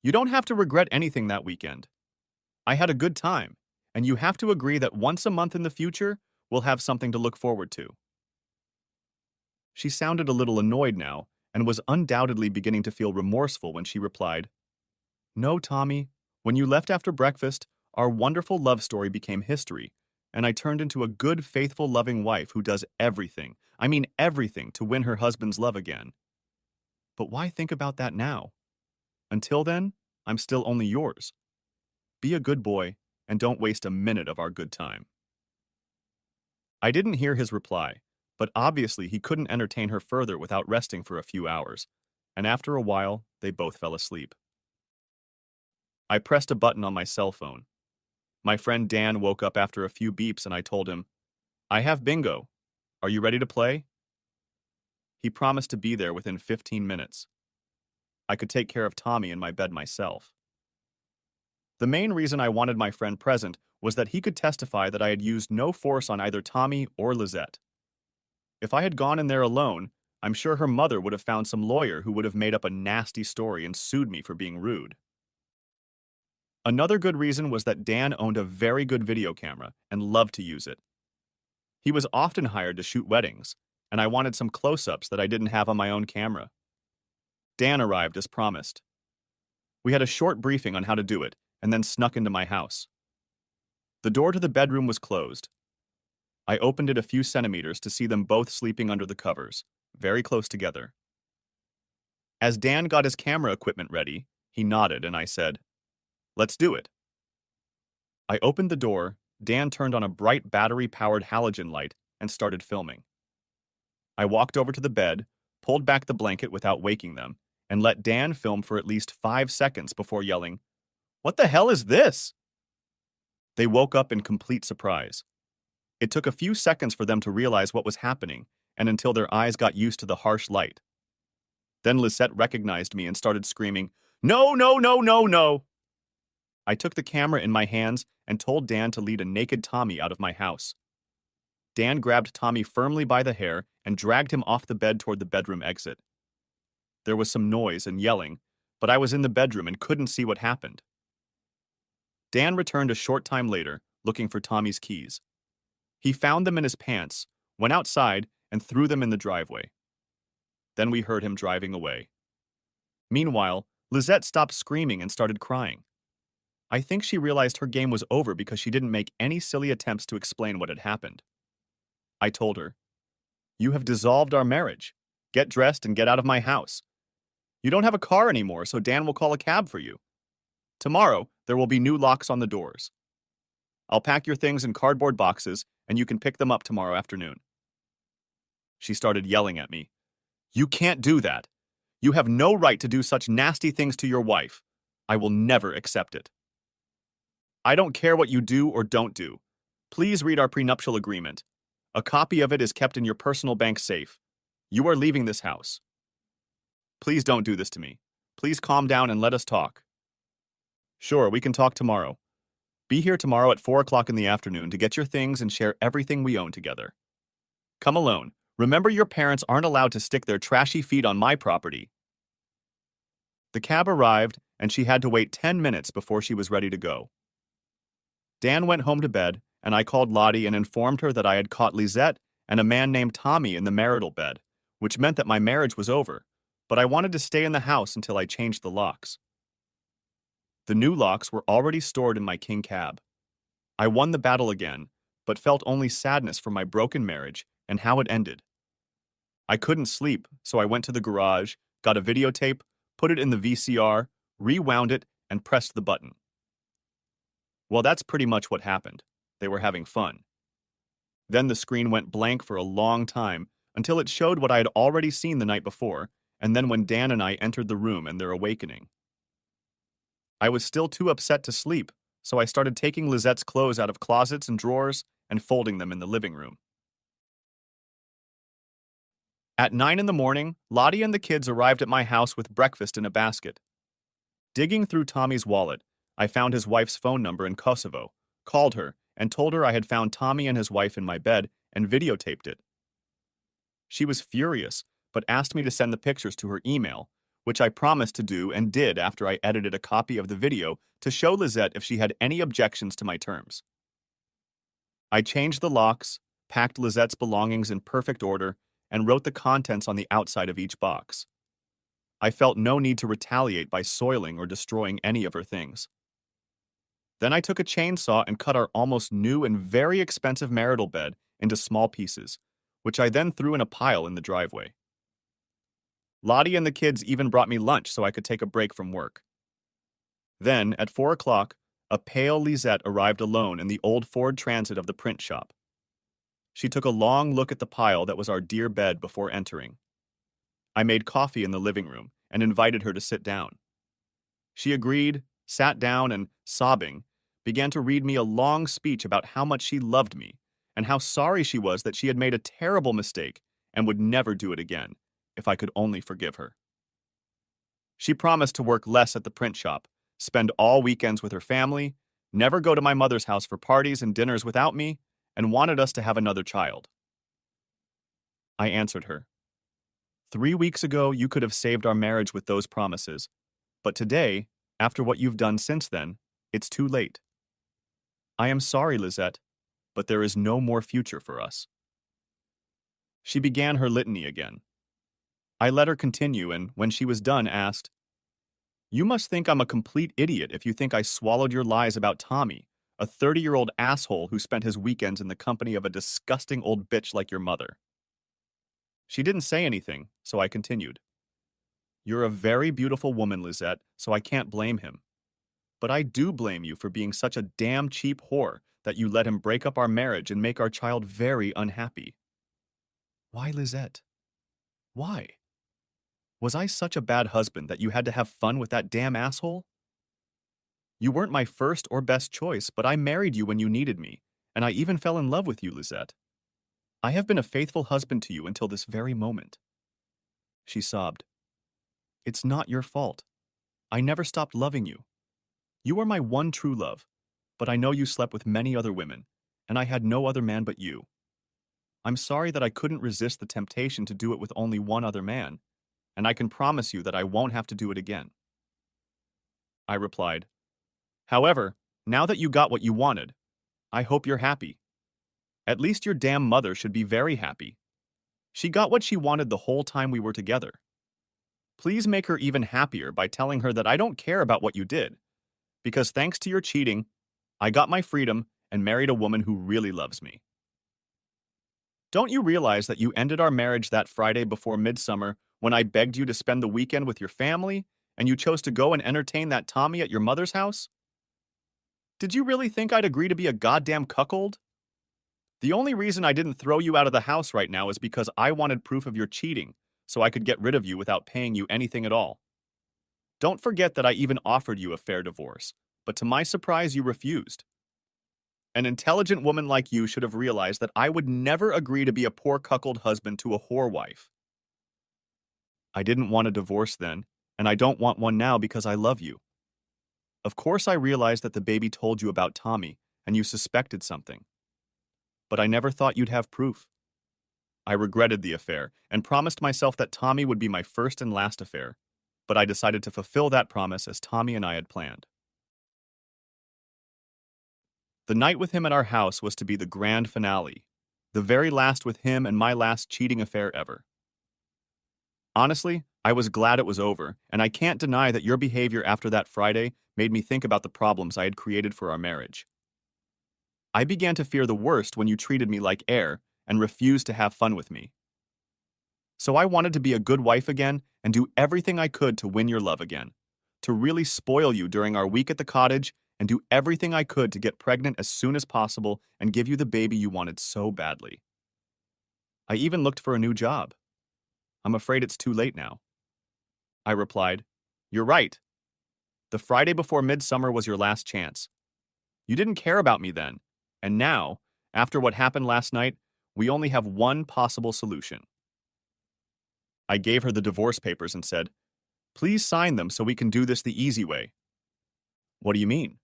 A: "You don't have to regret anything that weekend. I had a good time, and you have to agree that once a month in the future, we'll have something to look forward to." She sounded a little annoyed now, and was undoubtedly beginning to feel remorseful when she replied, "No, Tommy, when you left after breakfast, our wonderful love story became history, and I turned into a good, faithful, loving wife who does everything, I mean everything, to win her husband's love again. But why think about that now? Until then, I'm still only yours. Be a good boy, and don't waste a minute of our good time." I didn't hear his reply, but obviously he couldn't entertain her further without resting for a few hours, and after a while, they both fell asleep. I pressed a button on my cell phone. My friend Dan woke up after a few beeps and I told him, "I have bingo. Are you ready to play?" He promised to be there within 15 minutes. I could take care of Tommy in my bed myself. The main reason I wanted my friend present was that he could testify that I had used no force on either Tommy or Lisette. If I had gone in there alone, I'm sure her mother would have found some lawyer who would have made up a nasty story and sued me for being rude. Another good reason was that Dan owned a very good video camera and loved to use it. He was often hired to shoot weddings, and I wanted some close-ups that I didn't have on my own camera. Dan arrived as promised. We had a short briefing on how to do it, and then snuck into my house. The door to the bedroom was closed. I opened it a few centimeters to see them both sleeping under the covers, very close together. As Dan got his camera equipment ready, he nodded and I said, "Let's do it." I opened the door, Dan turned on a bright battery-powered halogen light, and started filming. I walked over to the bed, pulled back the blanket without waking them, and let Dan film for at least 5 seconds before yelling, "What the hell is this?" They woke up in complete surprise. It took a few seconds for them to realize what was happening, and until their eyes got used to the harsh light. Then Lisette recognized me and started screaming, "No, no, no, no, no!" I took the camera in my hands and told Dan to lead a naked Tommy out of my house. Dan grabbed Tommy firmly by the hair and dragged him off the bed toward the bedroom exit. There was some noise and yelling, but I was in the bedroom and couldn't see what happened. Dan returned a short time later, looking for Tommy's keys. He found them in his pants, went outside, and threw them in the driveway. Then we heard him driving away. Meanwhile, Lisette stopped screaming and started crying. I think she realized her game was over because she didn't make any silly attempts to explain what had happened. I told her, "You have dissolved our marriage. Get dressed and get out of my house. You don't have a car anymore, so Dan will call a cab for you. Tomorrow, there will be new locks on the doors. I'll pack your things in cardboard boxes, and you can pick them up tomorrow afternoon." She started yelling at me. "You can't do that. You have no right to do such nasty things to your wife. I will never accept it. I don't care what you do or don't do. Please read our prenuptial agreement. A copy of it is kept in your personal bank safe. You are leaving this house. Please don't do this to me. Please calm down and let us talk." "Sure, we can talk tomorrow. Be here tomorrow at 4 o'clock in the afternoon to get your things and share everything we own together. Come alone. Remember, your parents aren't allowed to stick their trashy feet on my property. The cab arrived, and she had to wait 10 minutes before she was ready to go. Dan went home to bed, and I called Lottie and informed her that I had caught Lisette and a man named Tommy in the marital bed, which meant that my marriage was over, but I wanted to stay in the house until I changed the locks. The new locks were already stored in my king cab. I won the battle again, but felt only sadness for my broken marriage and how it ended. I couldn't sleep, so I went to the garage, got a videotape, put it in the VCR, rewound it, and pressed the button. Well, that's pretty much what happened. They were having fun. Then the screen went blank for a long time until it showed what I had already seen the night before, and then when Dan and I entered the room and their awakening. I was still too upset to sleep, so I started taking Lizette's clothes out of closets and drawers and folding them in the living room. At 9 in the morning, Lottie and the kids arrived at my house with breakfast in a basket. Digging through Tommy's wallet, I found his wife's phone number in Kosovo, called her, and told her I had found Tommy and his wife in my bed and videotaped it. She was furious, but asked me to send the pictures to her email, which I promised to do and did after I edited a copy of the video to show Lisette if she had any objections to my terms. I changed the locks, packed Lizette's belongings in perfect order, and wrote the contents on the outside of each box. I felt no need to retaliate by soiling or destroying any of her things. Then I took a chainsaw and cut our almost new and very expensive marital bed into small pieces, which I then threw in a pile in the driveway. Lottie and the kids even brought me lunch so I could take a break from work. Then, at 4 o'clock, a pale Lisette arrived alone in the old Ford Transit of the print shop. She took a long look at the pile that was our dear bed before entering. I made coffee in the living room and invited her to sit down. She agreed, sat down, and, sobbing, began to read me a long speech about how much she loved me and how sorry she was that she had made a terrible mistake and would never do it again, if I could only forgive her. She promised to work less at the print shop, spend all weekends with her family, never go to my mother's house for parties and dinners without me, and wanted us to have another child. I answered her. 3 weeks ago, you could have saved our marriage with those promises, but today, after what you've done since then, it's too late. I am sorry, Lisette, but there is no more future for us. She began her litany again. I let her continue and, when she was done, asked, "You must think I'm a complete idiot if you think I swallowed your lies about Tommy, a 30-year-old asshole who spent his weekends in the company of a disgusting old bitch like your mother." She didn't say anything, so I continued. "You're a very beautiful woman, Lisette, so I can't blame him. But I do blame you for being such a damn cheap whore that you let him break up our marriage and make our child very unhappy." Why, Lisette? Why? Was I such a bad husband that you had to have fun with that damn asshole? You weren't my first or best choice, but I married you when you needed me, and I even fell in love with you, Lisette. I have been a faithful husband to you until this very moment. She sobbed. It's not your fault. I never stopped loving you. You are my one true love, but I know you slept with many other women, and I had no other man but you. I'm sorry that I couldn't resist the temptation to do it with only one other man, and I can promise you that I won't have to do it again. I replied, however, now that you got what you wanted, I hope you're happy. At least your damn mother should be very happy. She got what she wanted the whole time we were together. Please make her even happier by telling her that I don't care about what you did, because thanks to your cheating, I got my freedom and married a woman who really loves me. Don't you realize that you ended our marriage that Friday before midsummer when I begged you to spend the weekend with your family and you chose to go and entertain that Tommy at your mother's house? Did you really think I'd agree to be a goddamn cuckold? The only reason I didn't throw you out of the house right now is because I wanted proof of your cheating, so I could get rid of you without paying you anything at all. Don't forget that I even offered you a fair divorce, but to my surprise you refused. An intelligent woman like you should have realized that I would never agree to be a poor cuckold husband to a whore wife. I didn't want a divorce then, and I don't want one now because I love you. Of course I realized that the baby told you about Tommy, and you suspected something. But I never thought you'd have proof. I regretted the affair, and promised myself that Tommy would be my first and last affair, but I decided to fulfill that promise as Tommy and I had planned. The night with him at our house was to be the grand finale, the very last with him and my last cheating affair ever. Honestly, I was glad it was over, and I can't deny that your behavior after that Friday made me think about the problems I had created for our marriage. I began to fear the worst when you treated me like air and refused to have fun with me. So I wanted to be a good wife again and do everything I could to win your love again, to really spoil you during our week at the cottage and do everything I could to get pregnant as soon as possible and give you the baby you wanted so badly. I even looked for a new job. I'm afraid it's too late now. I replied, "You're right. The Friday before midsummer was your last chance. You didn't care about me then, and now, after what happened last night, we only have one possible solution." I gave her the divorce papers and said, "Please sign them so we can do this the easy way." "What do you mean?"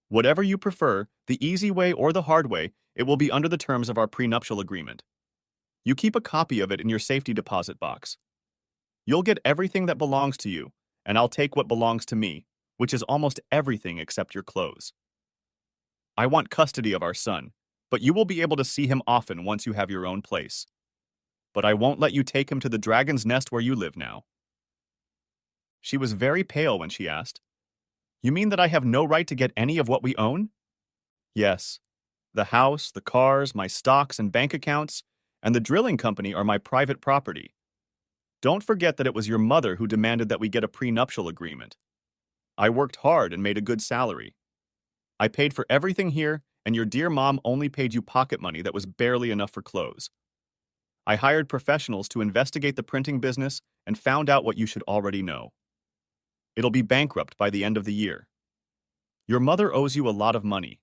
A: "Whatever you prefer, the easy way or the hard way, it will be under the terms of our prenuptial agreement. You keep a copy of it in your safety deposit box. You'll get everything that belongs to you, and I'll take what belongs to me, which is almost everything except your clothes. I want custody of our son, but you will be able to see him often once you have your own place. But I won't let you take him to the dragon's nest where you live now." She was very pale when she asked, "You mean that I have no right to get any of what we own?" "Yes. The house, the cars, my stocks and bank accounts, and the drilling company are my private property. Don't forget that it was your mother who demanded that we get a prenuptial agreement. I worked hard and made a good salary. I paid for everything here, and your dear mom only paid you pocket money that was barely enough for clothes. I hired professionals to investigate the printing business and found out what you should already know. It'll be bankrupt by the end of the year. Your mother owes you a lot of money.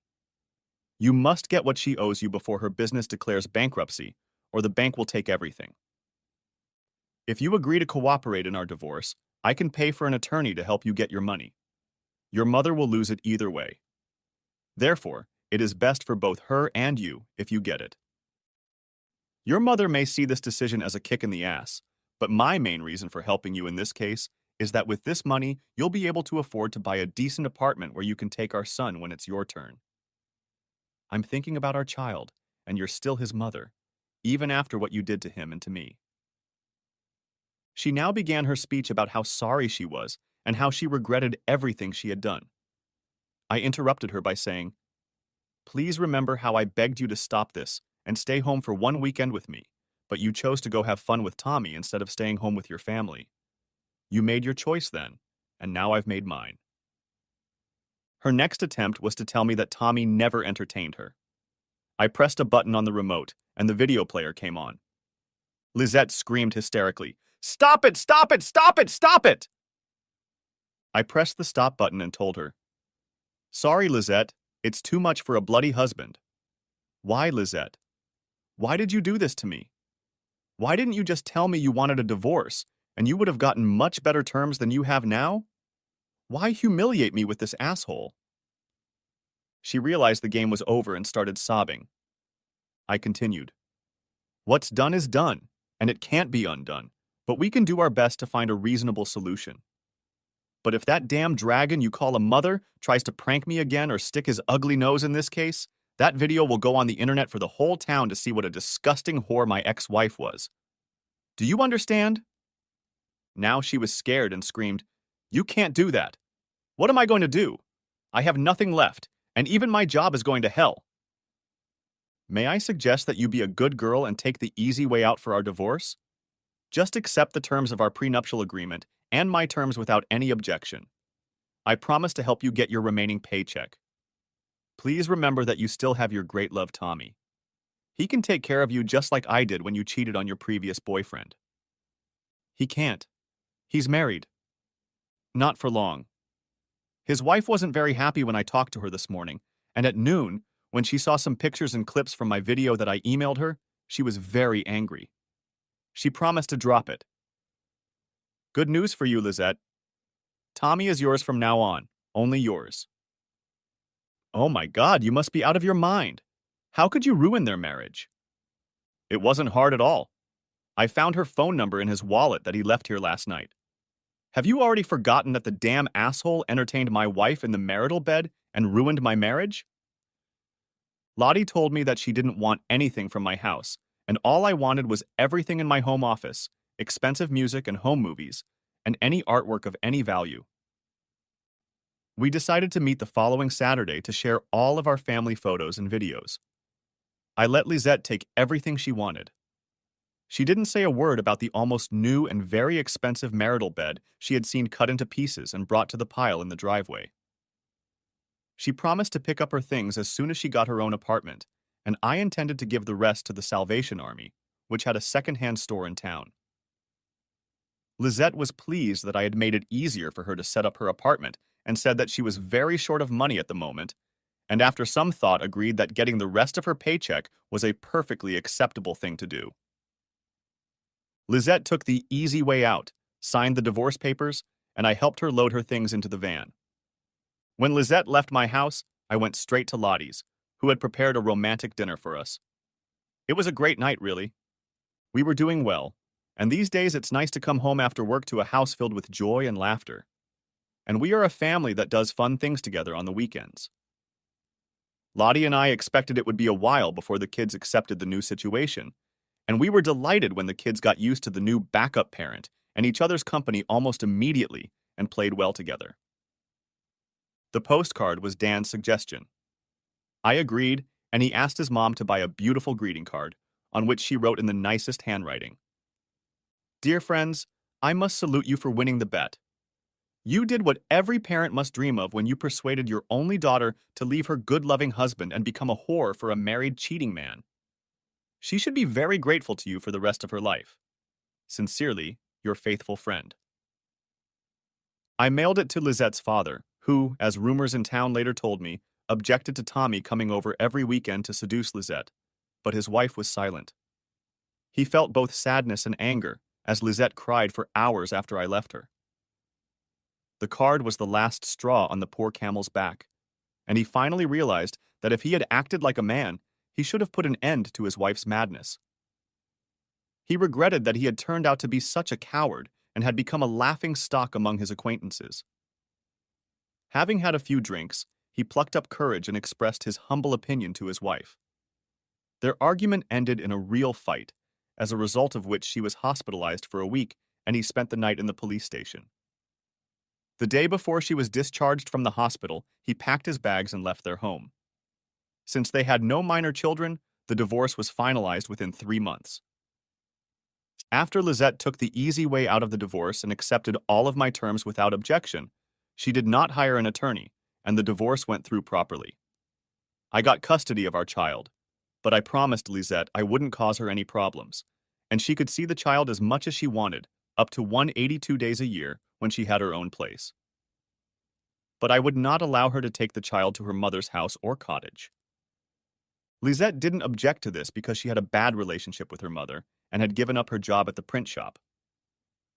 A: You must get what she owes you before her business declares bankruptcy, or the bank will take everything. If you agree to cooperate in our divorce, I can pay for an attorney to help you get your money. Your mother will lose it either way. Therefore, it is best for both her and you if you get it. Your mother may see this decision as a kick in the ass, but my main reason for helping you in this case is that with this money, you'll be able to afford to buy a decent apartment where you can take our son when it's your turn. I'm thinking about our child, and you're still his mother, even after what you did to him and to me." She now began her speech about how sorry she was and how she regretted everything she had done. I interrupted her by saying, "Please remember how I begged you to stop this and stay home for one weekend with me, but you chose to go have fun with Tommy instead of staying home with your family. You made your choice then, and now I've made mine." Her next attempt was to tell me that Tommy never entertained her. I pressed a button on the remote, and the video player came on. Lizette screamed hysterically, "Stop it! Stop it! Stop it! Stop it!" I pressed the stop button and told her, "Sorry, Lizette, it's too much for a bloody husband." "Why, Lizette? Why did you do this to me? Why didn't you just tell me you wanted a divorce, and you would have gotten much better terms than you have now? Why humiliate me with this asshole?" She realized the game was over and started sobbing. I continued, "What's done is done, and it can't be undone, but we can do our best to find a reasonable solution. But if that damn dragon you call a mother tries to prank me again or stick his ugly nose in this case, that video will go on the internet for the whole town to see what a disgusting whore my ex-wife was. Do you understand?" Now she was scared and screamed, "You can't do that. What am I going to do? I have nothing left, and even my job is going to hell. May I suggest that you be a good girl and take the easy way out for our divorce? Just accept the terms of our prenuptial agreement and my terms without any objection. I promise to help you get your remaining paycheck. Please remember that you still have your great love, Tommy. He can take care of you just like I did when you cheated on your previous boyfriend." "He can't. He's married." "Not for long. His wife wasn't very happy when I talked to her this morning, and at noon, when she saw some pictures and clips from my video that I emailed her, she was very angry. She promised to drop it. Good news for you, Lizette. Tommy is yours from now on, Only yours. Oh my God, you must be out of your mind. How could you ruin their marriage? It wasn't hard at all. I found her phone number in his wallet that he left here last night. Have you already forgotten that the damn asshole entertained my wife in the marital bed and ruined my marriage? Lottie told me that she didn't want anything from my house, and all I wanted was everything in my home office, expensive music and home movies, and any artwork of any value. We decided to meet the following Saturday to share all of our family photos and videos. I let Lisette take everything she wanted. She didn't say a word about the almost new and very expensive marital bed she had seen cut into pieces and brought to the pile in the driveway. She promised to pick up her things as soon as she got her own apartment, and I intended to give the rest to the Salvation Army, which had a second-hand store in town. Lisette was pleased that I had made it easier for her to set up her apartment and said that she was very short of money at the moment, and after some thought agreed that getting the rest of her paycheck was a perfectly acceptable thing to do. Lisette took the easy way out, signed the divorce papers, and I helped her load her things into the van. When Lisette left my house, I went straight to Lottie's, who had prepared a romantic dinner for us. It was a great night, really. We were doing well, and these days it's nice to come home after work to a house filled with joy and laughter. And we are a family that does fun things together on the weekends. Lottie and I expected it would be a while before the kids accepted the new situation, and we were delighted when the kids got used to the new backup parent and each other's company almost immediately and played well together. The postcard was Dan's suggestion. I agreed, and he asked his mom to buy a beautiful greeting card, on which she wrote in the nicest handwriting. Dear friends, I must salute you for winning the bet. You did what every parent must dream of when you persuaded your only daughter to leave her good-loving husband and become a whore for a married cheating man. She should be very grateful to you for the rest of her life. Sincerely, your faithful friend. I mailed it to Lisette's father, who, as rumors in town later told me, objected to Tommy coming over every weekend to seduce Lisette, but his wife was silent. He felt both sadness and anger, as Lisette cried for hours after I left her. The card was the last straw on the poor camel's back, and he finally realized that if he had acted like a man, he should have put an end to his wife's madness. He regretted that he had turned out to be such a coward and had become a laughing stock among his acquaintances. Having had a few drinks, he plucked up courage and expressed his humble opinion to his wife. Their argument ended in a real fight, as a result of which she was hospitalized for a week and he spent the night in the police station. The day before she was discharged from the hospital, he packed his bags and left their home. Since they had no minor children, the divorce was finalized within 3 months. After Lisette took the easy way out of the divorce and accepted all of my terms without objection, she did not hire an attorney, and the divorce went through properly. I got custody of our child, but I promised Lisette I wouldn't cause her any problems, and she could see the child as much as she wanted, up to 182 days a year when she had her own place. But I would not allow her to take the child to her mother's house or cottage. Lisette didn't object to this because she had a bad relationship with her mother and had given up her job at the print shop.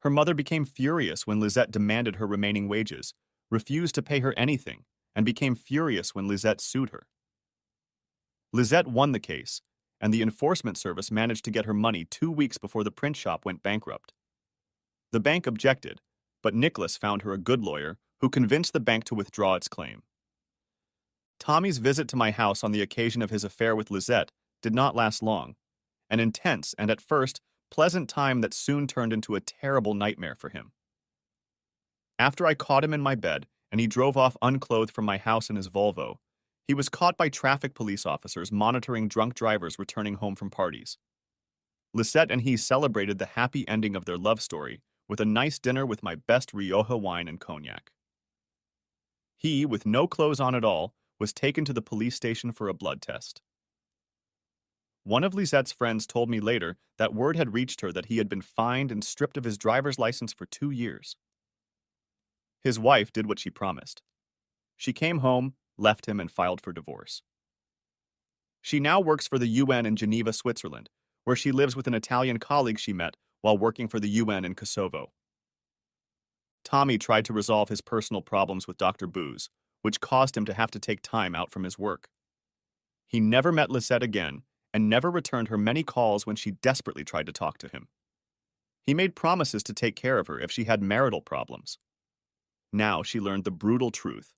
A: Her mother became furious when Lisette demanded her remaining wages, refused to pay her anything, and became furious when Lisette sued her. Lisette won the case, and the enforcement service managed to get her money 2 weeks before the print shop went bankrupt. The bank objected, but Nicholas found her a good lawyer who convinced the bank to withdraw its claim. Tommy's visit to my house on the occasion of his affair with Lisette did not last long, an intense and at first pleasant time that soon turned into a terrible nightmare for him. After I caught him in my bed and he drove off unclothed from my house in his Volvo, he was caught by traffic police officers monitoring drunk drivers returning home from parties. Lisette and he celebrated the happy ending of their love story with a nice dinner with my best Rioja wine and cognac. He, with no clothes on at all, was taken to the police station for a blood test. One of Lisette's friends told me later that word had reached her that he had been fined and stripped of his driver's license for 2 years. His wife did what she promised. She came home, left him, and filed for divorce. She now works for the UN in Geneva, Switzerland, where she lives with an Italian colleague she met while working for the UN in Kosovo. Tommy tried to resolve his personal problems with Dr. Booz, which caused him to have to take time out from his work. He never met Lisette again and never returned her many calls when she desperately tried to talk to him. He made promises to take care of her if she had marital problems. Now she learned the brutal truth.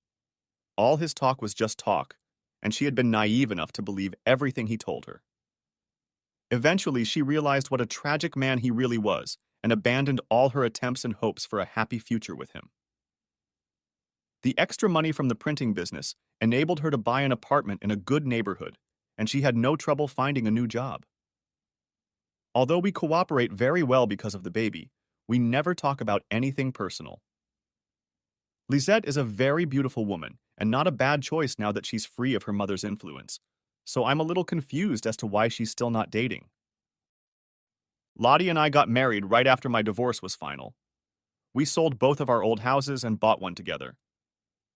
A: All his talk was just talk, and she had been naive enough to believe everything he told her. Eventually, she realized what a tragic man he really was and abandoned all her attempts and hopes for a happy future with him. The extra money from the printing business enabled her to buy an apartment in a good neighborhood, and she had no trouble finding a new job. Although we cooperate very well because of the baby, we never talk about anything personal. Lisette is a very beautiful woman and not a bad choice now that she's free of her mother's influence, so I'm a little confused as to why she's still not dating. Lottie and I got married right after my divorce was final. We sold both of our old houses and bought one together.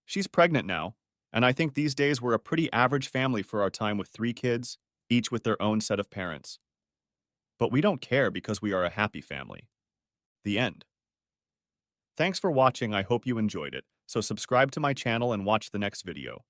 A: She's pregnant now, and I think these days we're a pretty average family for our time with 3 kids, each with their own set of parents. But we don't care because we are a happy family. The end. Thanks for watching, I hope you enjoyed it, so subscribe to my channel and watch the next video.